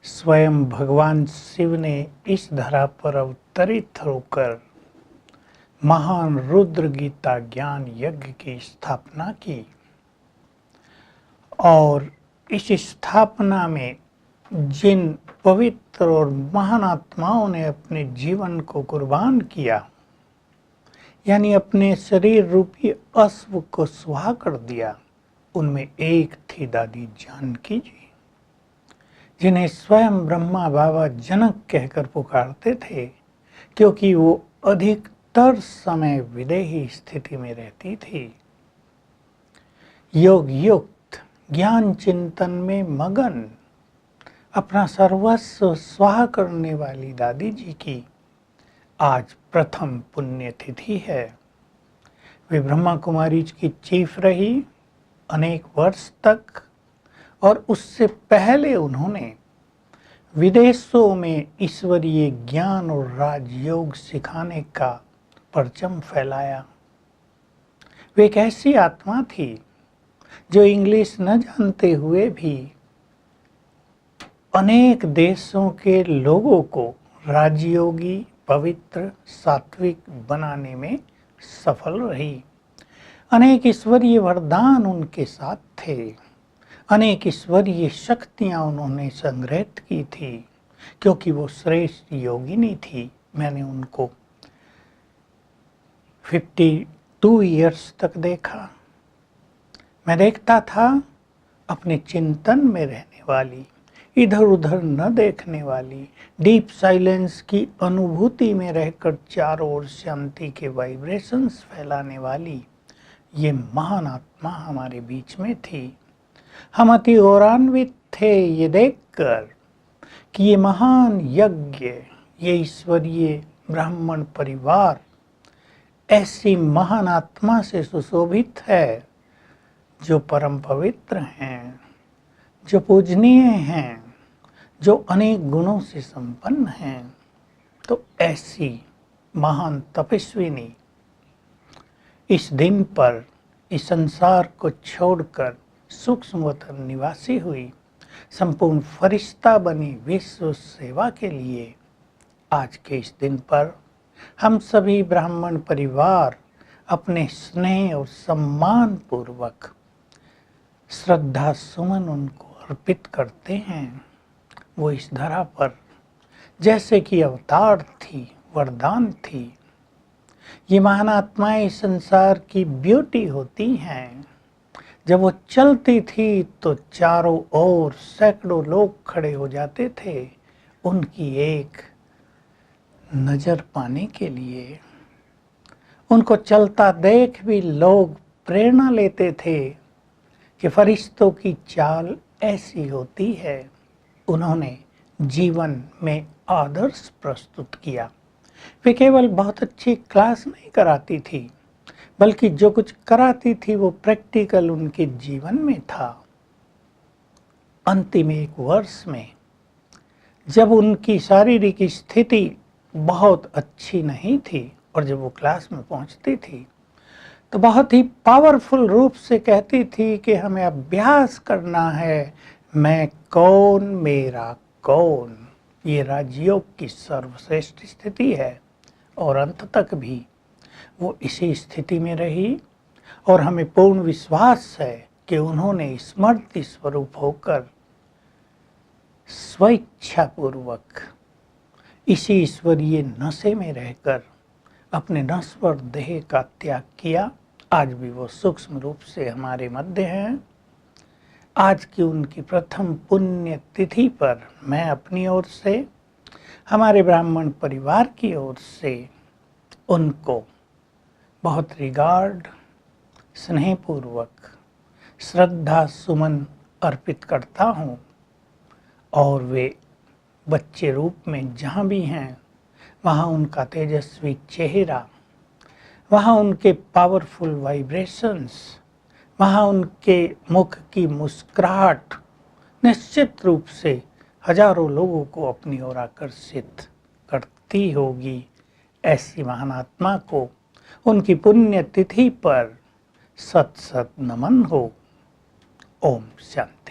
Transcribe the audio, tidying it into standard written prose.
स्वयं भगवान शिव ने इस धरा पर अवतरित होकर महान रुद्र गीता ज्ञान यज्ञ की स्थापना की और इस स्थापना में जिन पवित्र और महान आत्माओं ने अपने जीवन को कुर्बान किया, यानी अपने शरीर रूपी अश्व को सुहा कर दिया, उनमें एक थी दादी जानकी जी, जिन्हें स्वयं ब्रह्मा बाबा जनक कहकर पुकारते थे, क्योंकि वो अधिकतर समय विदेही स्थिति में रहती थी। योग युक्त ज्ञान चिंतन में मगन अपना सर्वस्व स्वाह करने वाली दादी जी की आज प्रथम पुण्यतिथि है। वे ब्रह्मा कुमारी की चीफ रही अनेक वर्ष तक और उससे पहले उन्होंने विदेशों में ईश्वरीय ज्ञान और राजयोग सिखाने का परचम फैलाया। वे एक ऐसी आत्मा थी जो इंग्लिश न जानते हुए भी अनेक देशों के लोगों को राजयोगी, पवित्र, सात्विक बनाने में सफल रही। अनेक ईश्वरीय वरदान उनके साथ थे, अनेक ईश्वरीय शक्तियां उन्होंने संग्रहित की थी, क्योंकि वो श्रेष्ठ योगिनी थी। मैंने उनको 52 इयर्स तक देखा। मैं देखता था अपने चिंतन में रहने वाली, इधर उधर न देखने वाली, डीप साइलेंस की अनुभूति में रहकर चारों ओर शांति के वाइब्रेशंस फैलाने वाली ये महान आत्मा हमारे बीच में थी। हम अति गौरवान्वित थे ये देखकर कि ये महान यज्ञ, ये ईश्वरीय ब्राह्मण परिवार ऐसी महान आत्मा से सुशोभित है, जो परम पवित्र हैं, जो पूजनीय हैं, जो अनेक गुणों से संपन्न हैं। तो ऐसी महान तपस्विनी इस दिन पर इस संसार को छोड़कर सूक्ष्म वतन निवासी हुई, संपूर्ण फरिश्ता बनी विश्व सेवा के लिए। आज के इस दिन पर हम सभी ब्राह्मण परिवार अपने स्नेह और सम्मान पूर्वक श्रद्धा सुमन उनको अर्पित करते हैं। वो इस धरा पर जैसे कि अवतार थी, वरदान थी। ये महान आत्माएं इस संसार की ब्यूटी होती हैं। जब वो चलती थी तो चारों ओर सैकड़ों लोग खड़े हो जाते थे उनकी एक नजर पाने के लिए। उनको चलता देख भी लोग प्रेरणा लेते थे कि फरिश्तों की चाल ऐसी होती है। उन्होंने जीवन में आदर्श प्रस्तुत किया। वे केवल बहुत अच्छी क्लास नहीं कराती थी, बल्कि जो कुछ कराती थी वो प्रैक्टिकल उनके जीवन में था। अंतिम एक वर्ष में जब उनकी शारीरिक स्थिति बहुत अच्छी नहीं थी और जब वो क्लास में पहुंचती थी तो बहुत ही पावरफुल रूप से कहती थी कि हमें अभ्यास करना है, मैं कौन मेरा कौन। ये राजयोग की सर्वश्रेष्ठ स्थिति है और अंत तक भी वो इसी स्थिति में रही और हमें पूर्ण विश्वास है कि उन्होंने स्मृति स्वरूप होकर स्वेच्छापूर्वक इसी ईश्वरीय नशे में रहकर अपने नश्वर देह का त्याग किया। आज भी वो सूक्ष्म रूप से हमारे मध्य हैं। आज की उनकी प्रथम पुण्य तिथि पर मैं अपनी ओर से, हमारे ब्राह्मण परिवार की ओर से उनको बहुत रिगार्ड, स्नेहपूर्वक श्रद्धा सुमन अर्पित करता हूँ। और वे बच्चे रूप में जहाँ भी हैं वहाँ उनका तेजस्वी चेहरा, वहाँ उनके पावरफुल वाइब्रेशंस, वहाँ उनके मुख की मुस्कुराहट निश्चित रूप से हजारों लोगों को अपनी ओर आकर्षित करती होगी। ऐसी महान आत्मा को उनकी पुण्य तिथि पर सत सत नमन हो। ओम शांति।